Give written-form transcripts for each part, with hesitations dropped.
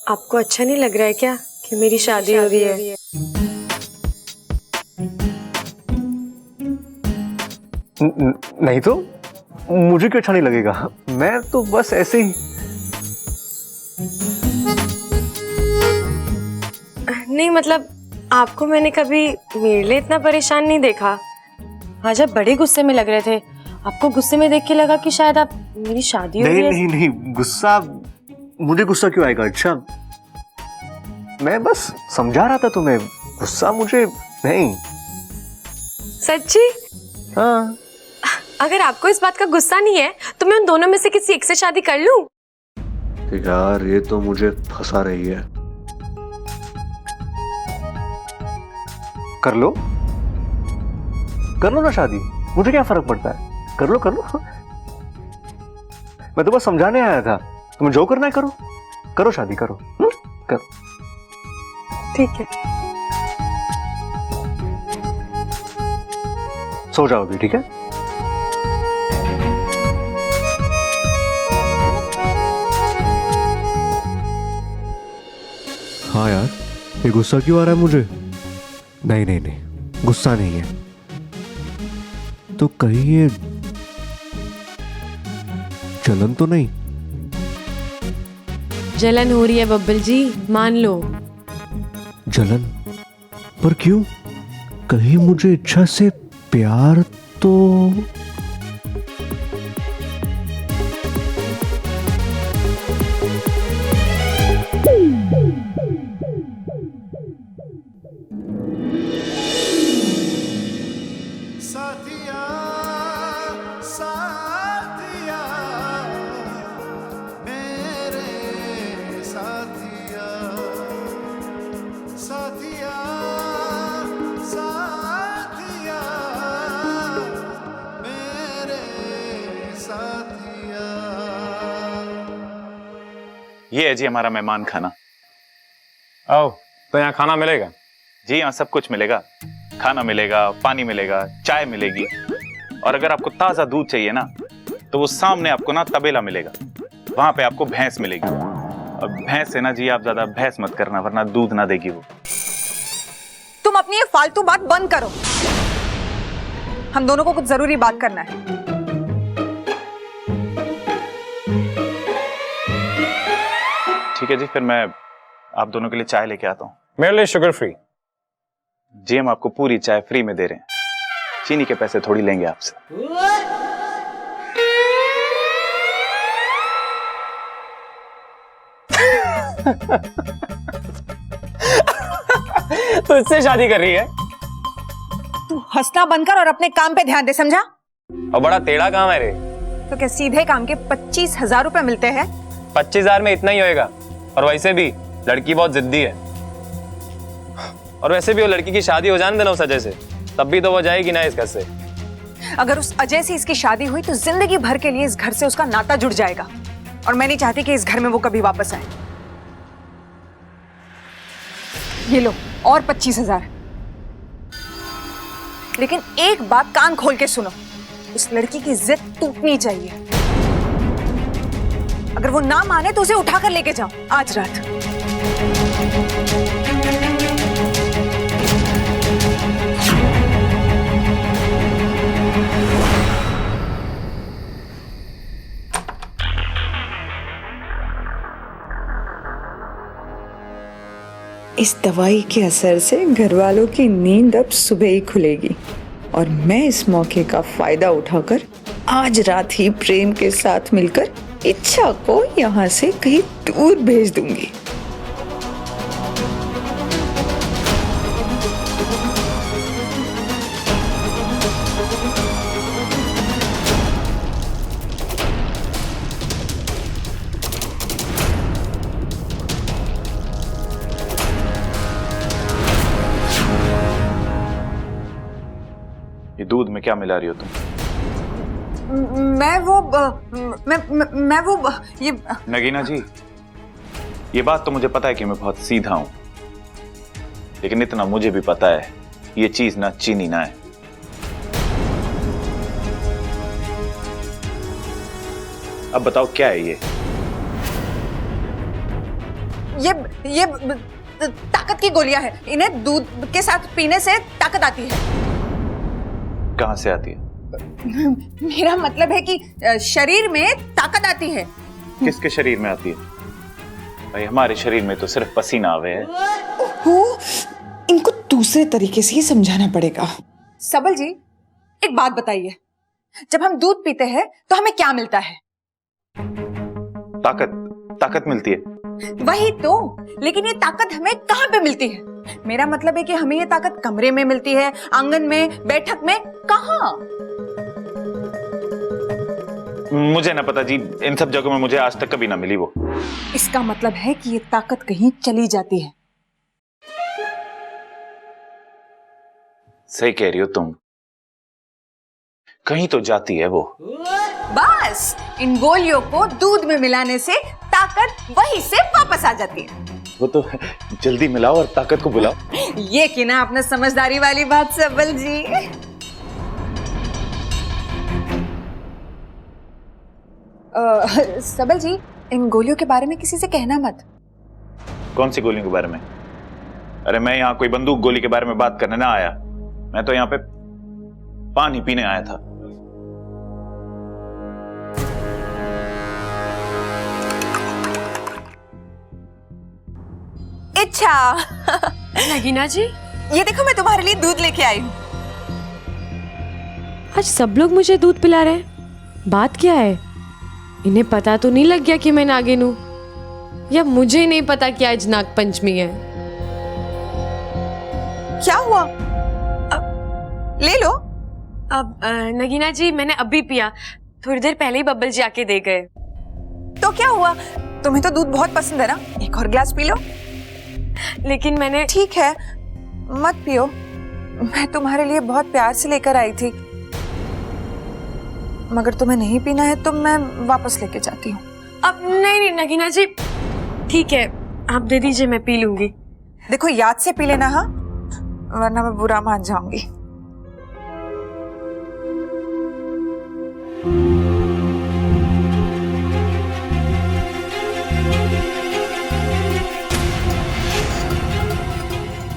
आपको अच्छा नहीं लग रहा है क्या कि मेरी शादी हो रही है? नहीं तो मुझे क्यों अच्छा नहीं लगेगा? मैं तो बस ऐसे ही। नहीं मतलब आपको मैंने कभी मेरे लिए इतना परेशान नहीं देखा। आज आप बड़े गुस्से में लग रहे थे। आपको गुस्से में देख के लगा कि शायद आप मेरी शादी हो रही है। नहीं नहीं नहीं, गुस्सा मुझे गुस्सा क्यों आएगा? अच्छा, मैं बस समझा रहा था तुम्हें, गुस्सा मुझे नहीं। सच्ची? हाँ। अगर आपको इस बात का गुस्सा नहीं है तो मैं उन दोनों में से किसी एक से शादी कर लूं? यार ये तो मुझे फंसा रही है। कर लो ना शादी, मुझे क्या फर्क पड़ता है? कर लो मैं तो बस समझाने आया था। तुम्हें जो करना है करो शादी करो। करो। ठीक है। सो जाओ अभी, ठीक है? हाँ यार, ये गुस्सा क्यों आ रहा है मुझे? नहीं, गुस्सा नहीं है तो कहीं ये जलन तो नहीं? जलन हो रही है बब्बल जी, मान लो। जलन? पर क्यों? कहीं मुझे इच्छा से प्यार तो साथिया साथिया मेरे साथिया साथिया साथिया मेरे साथिया। ये है जी हमारा मेहमान खाना। आओ, तो यहाँ खाना मिलेगा? जी यहाँ सब कुछ मिलेगा, खाना मिलेगा, पानी मिलेगा, चाय मिलेगी, और अगर आपको ताजा दूध चाहिए ना तो वो सामने आपको ना तबेला मिलेगा, वहां पे आपको भैंस मिलेगी। और भैंस से ना जी आप ज्यादा बहस मत करना वरना दूध ना देगी वो। तुम अपनी ये फालतू बात बंद करो, हम दोनों को कुछ जरूरी बात करना है। ठीक है जी, फिर मैं आप दोनों के लिए चाय लेके आता हूँ। मेरे लिए शुगर फ्री। जी हम आपको पूरी चाय फ्री में दे रहे हैं, चीनी के पैसे थोड़ी लेंगे आपसे। तो इससे शादी कर रही है? तू हंसना बंद कर और अपने काम पे ध्यान दे, समझा? और बड़ा टेढ़ा काम है रे। तो क्या सीधे काम के 25,000 रुपए मिलते हैं? 25,000 में इतना ही होएगा, और वैसे भी लड़की बहुत जिद्दी है। और वैसे भी वो लड़की की शादी हो जाने देना उस अजय से, तब भी तो वो जाएगी ना इस घर से। अगर उस अजय से इसकी शादी हुई तो जिंदगी भर के लिए इस घर से उसका नाता जुड़ जाएगा, और मैं नहीं चाहती कि इस घर में वो कभी वापस आए। ये लो और 25,000। लेकिन एक बात कान खोल के सुनो, उस लड़की की जिद टूटनी चाहिए। अगर वो ना माने तो उसे उठाकर लेके जाओ आज रात। इस दवाई के असर से घर वालों की नींद अब सुबह ही खुलेगी, और मैं इस मौके का फायदा उठाकर आज रात ही प्रेम के साथ मिलकर इच्छा को यहाँ से कहीं दूर भेज दूंगी। ये दूध में क्या मिला रही हो तुम? मैं वो ये नगीना जी, ये बात तो मुझे पता है कि मैं बहुत सीधा हूं, लेकिन इतना मुझे भी पता है ये चीज ना चीनी ना है। अब बताओ क्या है ये? ये ताकत की गोलियां हैं। इन्हें दूध के साथ पीने से ताकत आती है। कहाँ से आती है? मेरा मतलब है कि शरीर में ताकत आती है। किसके शरीर में आती है? भाई हमारे शरीर में तो सिर्फ पसीना आवे है। इनको दूसरे तरीके से ही समझाना पड़ेगा। सबल जी, एक बात बताइए, जब हम दूध पीते हैं तो हमें क्या मिलता है? ताकत मिलती है। वही तो, लेकिन ये ताकत हमें कहाँ पे मिलती है? मेरा मतलब है कि हमें ये ताकत कमरे में मिलती है, आंगन में, बैठक में, कहाँ? मुझे ना पता जी, इन सब जगहों में मुझे आज तक कभी ना मिली वो। इसका मतलब है कि ये ताकत कहीं चली जाती है। सही कह रही हो तुम, कहीं तो जाती है वो। बस इन गोलियों को दूध में मिलाने से ताकत वहीं से वापस आ जाती है। वो तो जल्दी मिलाओ और ताकत को बुलाओ। ये कि ना आपने समझदारी वाली बात सबल जी। सबल जी, इन गोलियों के बारे में किसी से कहना मत। कौन सी गोलियों के बारे में? अरे मैं यहाँ कोई बंदूक गोली के बारे में बात करने ना आया, मैं तो यहाँ पे पानी पीने आया था। अच्छा नगीना जी, ये देखो मैं तुम्हारे लिए दूध लेके आई हूँ। आज सब लोग मुझे दूध पिला रहे हैं। बात क्या है? इन्हें पता तो नहीं लग गया कि मैं नागिन हूं? या मुझे नहीं पता कि आज नाग पंचमी है? क्या हुआ? ले लो। अब नगीना जी, मैंने अभी पिया, थोड़ी देर पहले ही बब्बल जी आके दे गए। तो क्या हुआ? तुम्हें तो दूध बहुत पसंद है ना, एक और गिलास पी लो। लेकिन मैंने... ठीक है, मत पियो, मैं तुम्हारे लिए बहुत प्यार से लेकर आई थी। मगर तुम्हें नहीं पीना है तो मैं वापस लेके जाती हूँ। अब नहीं नगीना जी, ठीक है, आप दे दीजिए, मैं पी लूंगी। देखो याद से पी लेना, हाँ, वरना मैं बुरा मान जाऊंगी।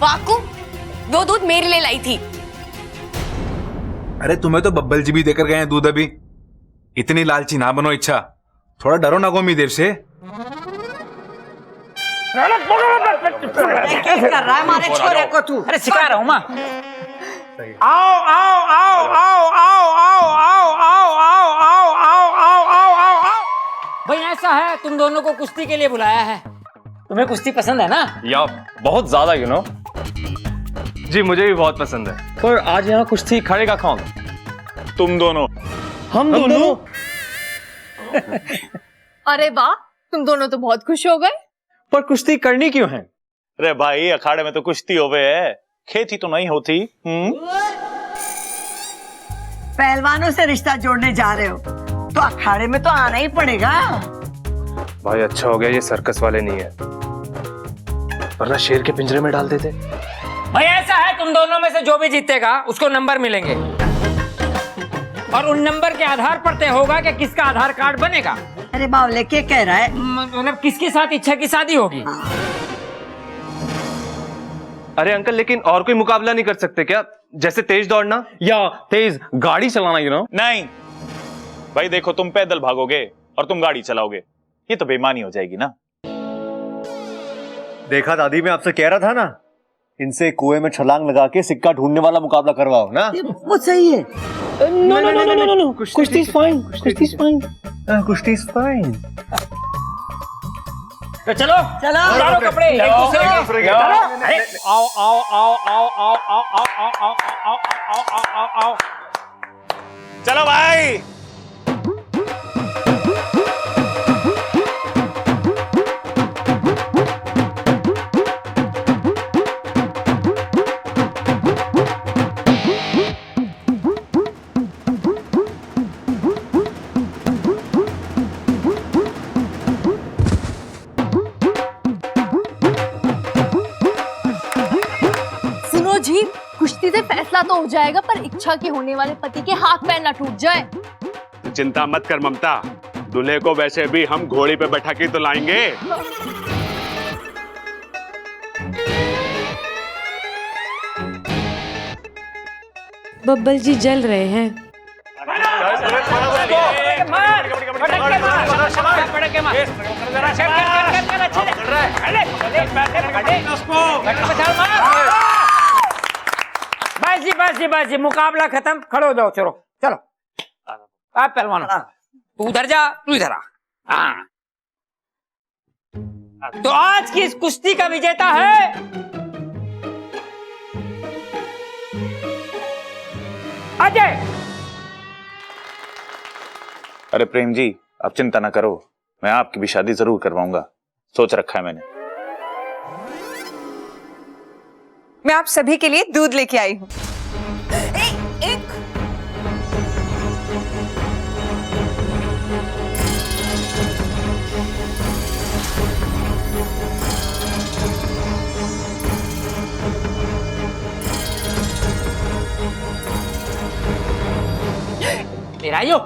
वाकू, वो दूध मेरे लिए लाई थी। अरे तुम्हें तो बब्बल जी भी देकर गए हैं दूध अभी। इतनी लालची ना बनो, इच्छा थोड़ा डरो ना गोमी देर से। क्या कर रहा है हमारे छोरे को तू? अरे सिखा रहा हूँ माँ। आओ आओ आओ आओ आओ आओ आओ आओ आओ आओ आओ आओ आओ आओ आओ। भाई ऐसा है, तुम दोनों को कुश्ती के लिए बुलाया है। तुम्हें कुश्ती पसंद है ना? या बहुत ज्यादा, यू नो। जी मुझे भी बहुत पसंद है, पर आज यहाँ कुश्ती खड़ेगा कौन? तुम दोनों। हम दोनों? अरे वाह, तुम दोनों तो बहुत खुश हो गए। पर कुश्ती करनी क्यों है? अरे भाई, अखाड़े में तो कुश्ती होवे है, खेती तो नहीं होती। पहलवानों से रिश्ता जोड़ने जा रहे हो तो अखाड़े में तो आना ही पड़ेगा। भाई अच्छा हो गया ये सर्कस वाले नहीं है, वरना शेर के पिंजरे में डाल देते। भाई ऐसा है, तुम दोनों में से जो भी जीतेगा उसको नंबर मिलेंगे, और उन नंबर के आधार पर तय होगा कि किसका आधार कार्ड बनेगा। अरे बावले क्या कह रहा है? मतलब किसके साथ इच्छा की शादी होगी। अरे अंकल, लेकिन और कोई मुकाबला नहीं कर सकते क्या? जैसे तेज दौड़ना या तेज गाड़ी चलाना, यू नो? नहीं भाई, देखो तुम पैदल भागोगे और तुम गाड़ी चलाओगे, ये तो बेईमानी हो जाएगी ना। देखा दादी, मैं आपसे कह रहा था ना, इनसे कुएं में छलांग लगा के सिक्का ढूंढने वाला मुकाबला करवाओ ना। वो सही है। No no no no no, kushti is fine, kushti is fine, kushti is fine. तो चलो चलो, उतारो कपड़े एक दूसरे के। अरे आओ आओ आओ आओ आओ आओ आओ आओ आओ आओ आओ आओ आओ। चलो भाई। जी, कुश्ती से फैसला तो हो जाएगा, पर इच्छा के होने वाले पति के हाथ पैर न टूट जाए। चिंता मत कर ममता, दूल्हे को वैसे भी हम घोड़ी पे बैठा के तो लाएंगे। बब्बल जी जल रहे हैं। बस जी मुकाबला खत्म। खड़े हो जाओ, चलो चलो। आप पहलवान तू उधर जा, तू इधर आ। हाँ। तो आज की इस कुश्ती का विजेता है अजय। अरे प्रेम जी, आप चिंता ना करो, मैं आपकी भी शादी जरूर करवाऊंगा, सोच रखा है मैंने। मैं आप सभी के लिए दूध लेके आई हूँ। एक मेरा यो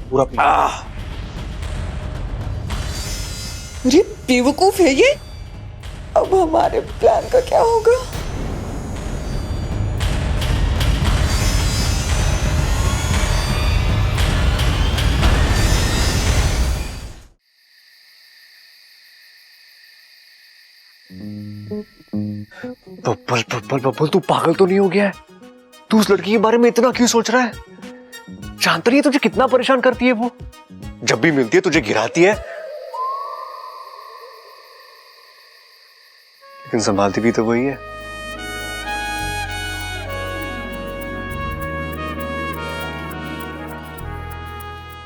पूरा अरे बेवकूफ है ये। अब हमारे प्लान का क्या होगा? बब्बल बब्बल बब्बल, तू पागल तो नहीं हो गया है? तू उस लड़की के बारे में इतना क्यों सोच रहा है? जानता नहीं है तुझे कितना परेशान करती है वो? जब भी मिलती है तुझे गिराती है, लेकिन संभालती भी तो वही है।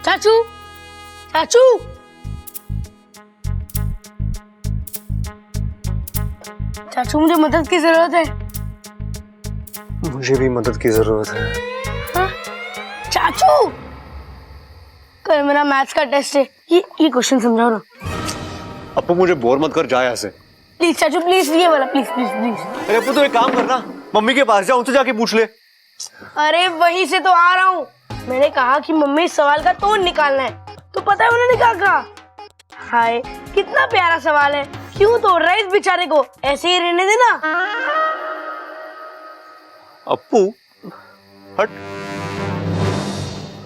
चाचू चाचू चाचू, मुझे मदद की जरूरत है। मुझे भी मदद की जरूरत है। हाँ? चाचू, कल मेरा मैथ्स का टेस्ट है, ये क्वेश्चन समझाओ ना। अपू मुझे बोर मत कर, जा यहाँ से प्लीज चाचू, प्लीज, ये वाला प्लीज प्लीज प्लीज। अरे अपू, तो एक काम करना, मम्मी के पास जा, उनसे जाके पूछ ले। अरे वहीं से तो आ रहा हूँ। मैंने कहा कि मम्मी इस सवाल का तोड़ निकालना है, तो पता है उन्होंने क्या कहा? हाय, कितना प्यारा सवाल है, क्यों तोड़ रहा है इस बेचारे को, ऐसे ही रहने देना। अपू हट,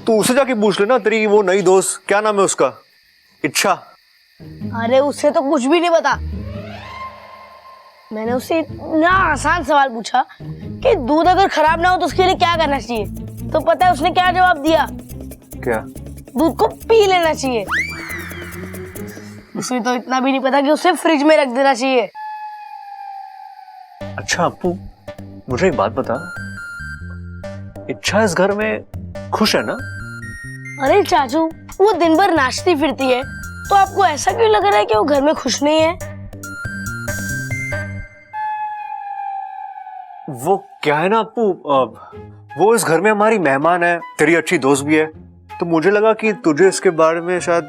तू उसे जाके पूछ लेना, तेरी वो नई दोस्त, क्या नाम है उसका? इच्छा। अरे उससे तो कुछ भी नहीं पता। मैंने उससे इतना आसान सवाल पूछा कि दूध अगर खराब ना हो तो उसके लिए क्या करना चाहिए, तो पता है उसने क्या जवाब दिया? क्या? दूध को पी लेना चाहिए। उसे तो इतना भी नहीं पता कि उसे फ्रिज में रख देना चाहिए। अच्छा अपू, मुझे एक बात बता, इच्छा इस घर में खुश है ना? अरे चाचू, वो दिन भर नाचती फिरती है, तो आपको ऐसा क्यों लग रहा है कि वो घर में खुश नहीं है? वो क्या है ना अपू, वो इस घर में हमारी मेहमान है, तेरी अच्छी दोस्त भी है, तो मुझे लगा कि तुझे इसके बारे में शायद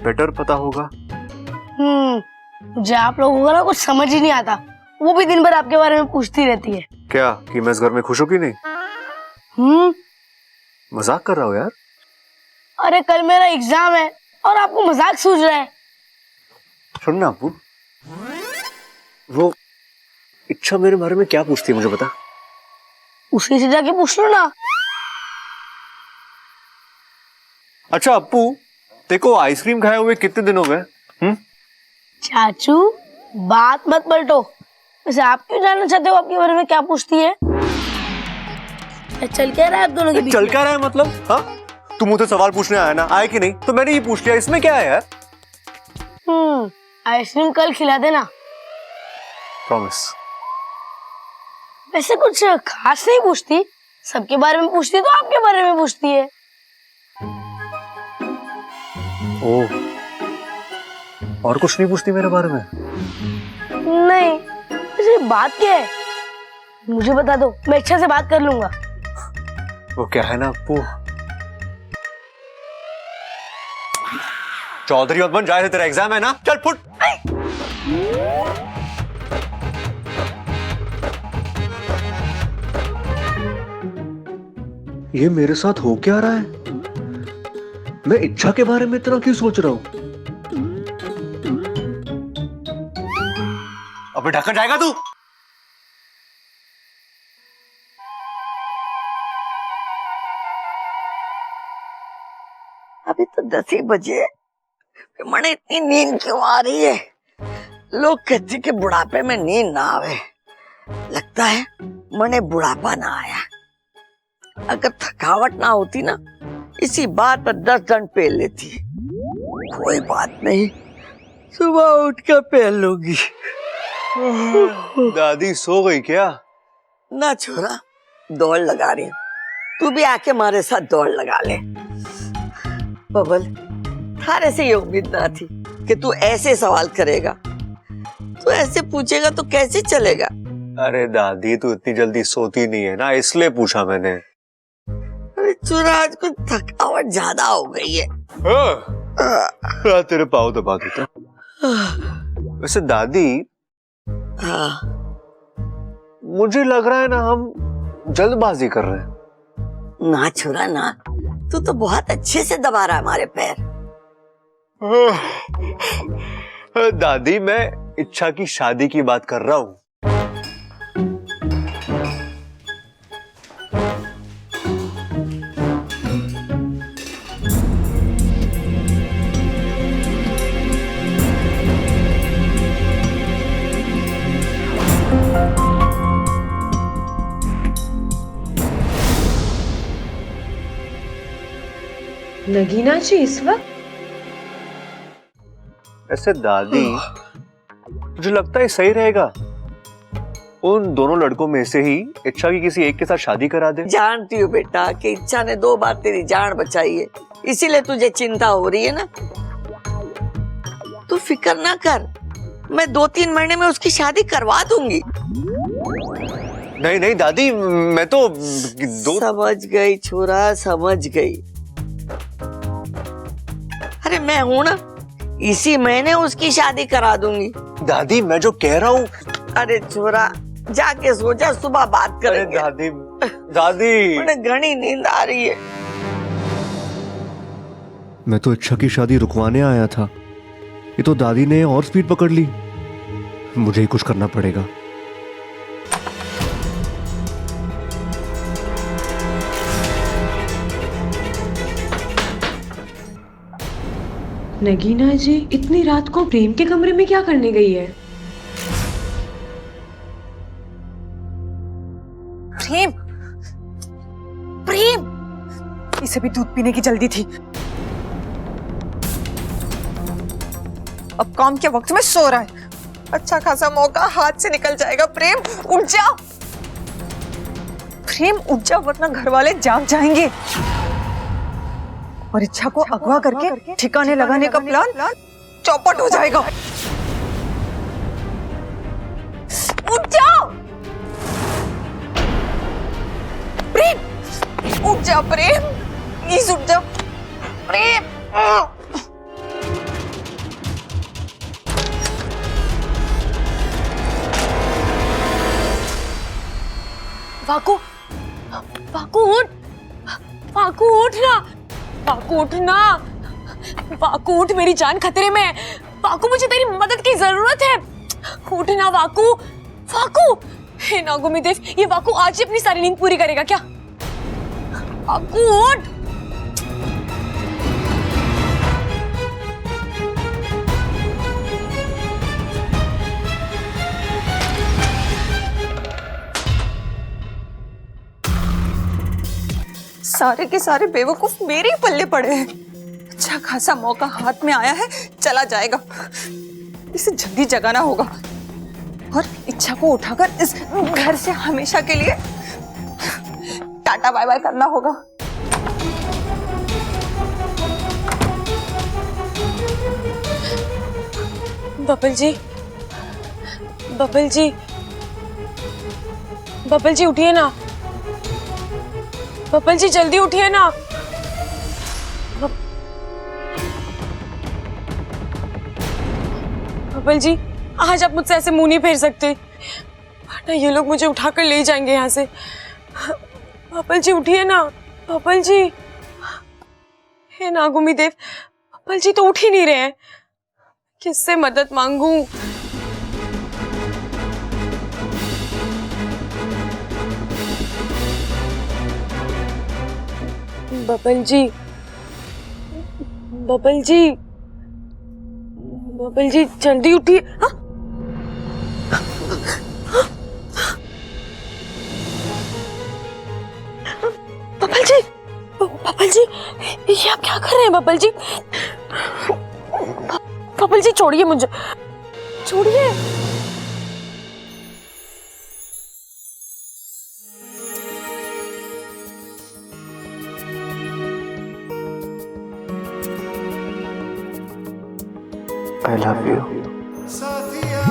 बेटर पता होगा। मुझे आप लोगों का ना कुछ समझ ही नहीं आता। वो भी दिन भर आपके बारे में पूछती रहती है। क्या कि मैं इस घर में खुश हूं कि नहीं? मजाक कर रहा हूँ यार। अरे कल मेरा एग्जाम है और आपको मजाक सूझ रहा है। सुन ना अपू, वो इच्छा मेरे बारे में क्या पूछती है मुझे बता। उसी से जाके पूछ लो ना। अच्छा अपू, देखो आइसक्रीम खाए हुए कितने दिन हो गए? चाचू, बात मत पलटो। वैसे आप क्यों जानना चाहते हो आपके बारे में क्या पूछती है? चल क्या रहा है आप दोनों के बीच? चल क्या रहा है मतलब? हाँ, तुम मुझसे सवाल पूछने आया ना, आए कि नहीं? तो मैंने ये पूछ लिया, इसमें क्या है यार? आइसक्रीम कल खिला देना। प्रॉमिस। वैसे कुछ खास नहीं पूछती, सबके बारे में पूछती है तो आपके बारे में पूछती है। ओह, और कुछ नहीं पूछती मेरे बारे में? नहीं, वैसे बात क्या है मुझे बता दो, मैं इच्छा से बात कर लूंगा। वो क्या है ना अपू, चौधरी मत बन, जाए, तेरा एग्जाम है ना, चल फुट। ये मेरे साथ हो क्या रहा है? मैं इच्छा के बारे में इतना क्यों सोच रहा हूं? अबे ढक्कन जाएगा तू? अभी तो 10 ही बजे, मने इतनी नींद क्यों आ रही है? लोग कहते कि बुढ़ापे में नींद ना आवे, लगता है मने बुढ़ापा ना आया। अगर थकावट ना होती ना, इसी बात पर 10 दंड पेल लेती। कोई बात नहीं, सुबह उठ कर पेल लूंगी। दादी सो गई क्या? ना छोरा, दौड़ लगा रही हूँ, तू भी आके हमारे साथ दौड़ लगा ले। बबल, थारे से ये उम्मीद ना थी कि तू ऐसे सवाल करेगा। तू ऐसे पूछेगा तो कैसे चलेगा? अरे दादी, तू इतनी जल्दी सोती नहीं है ना, इसलिए पूछा मैंने। अरे छोरा, आज कुछ थकावट ज्यादा हो गई है। तेरे पाँव दबा देता। वैसे दादी, हाँ, मुझे लग रहा है ना हम जल्दबाजी कर रहे हैं। ना छोरा ना, तू तो बहुत अच्छे से दबा रहा है हमारे पैर। दादी, मैं इच्छा की शादी की बात कर रहा हूँ। नगीना जी इस वक्त? ऐसे दादी, मुझे लगता है सही रहेगा उन दोनों लड़कों में से ही इच्छा की किसी एक के साथ शादी करा दे। जानती हूँ बेटा कि इच्छा ने 2 बार तेरी जान बचाई है, इसीलिए तुझे चिंता हो रही है ना। तू फिक्र ना कर, मैं 2-3 महीने में उसकी शादी करवा दूंगी। नहीं नहीं दादी, मैं तो समझ गई छोरा, समझ गई। अरे मैं हूं ना, इसी महीने उसकी शादी करा दूंगी। दादी, मैं जो कह रहा हूँ। अरे छोरा, जाके सो जा, सुबह बात करेंगे। दादी, दादी, मुझे घनी नींद आ रही है। मैं तो इच्छा की शादी रुकवाने आया था, ये तो दादी ने और स्पीड पकड़ ली। मुझे ही कुछ करना पड़ेगा। नगीना जी इतनी रात को प्रेम के कमरे में क्या करने गई है? प्रेम, प्रेम, इसे भी दूध पीने की जल्दी थी। अब काम के वक्त में सो रहा है, अच्छा खासा मौका हाथ से निकल जाएगा। प्रेम उठ जा, प्रेम उठ जा, वरना घर वाले जाग जाएंगे और इच्छा को अगवा करके ठिकाने लगाने का प्लान चौपट हो जाएगा। उठ जाओ प्रेम, उठ जा प्रेम, प्लीज उठ जा प्रेम। वाकू, वाकू उठ, वाकू उठ ना, वाकू उठना, वाकू उठ, मेरी जान खतरे में है। वाकू, मुझे तेरी मदद की जरूरत है, उठना वाकू। वाकू, हे नागुमी देव, ये वाकू आज ही अपनी सारी नींद पूरी करेगा क्या? वाकू उठ। सारे के सारे बेवकूफ मेरे ही पल्ले पड़े हैं। अच्छा खासा मौका हाथ में आया है, चला जाएगा, इसे जल्दी जगाना होगा और इच्छा को उठाकर इस घर से हमेशा के लिए टाटा बाय बाय करना होगा। बबल जी, बबल जी, बबल जी उठिए ना, बबल जी जल्दी उठिए ना। बबल जी, आज आप मुझसे ऐसे मुंह नहीं फेर सकते, वरना ये लोग मुझे उठाकर ले जाएंगे यहाँ से। बबल जी उठिए ना, बबल जी। हे नागुमी देव, बबल जी तो उठ ही नहीं रहे हैं, किससे मदद मांगूं? बबल जी, बबल जी जल्दी उठिए। हाँ? बबल जी ये आप क्या कर रहे हैं बबल जी? बबल जी छोड़िए मुझे, छोड़िए। I love you. साथिया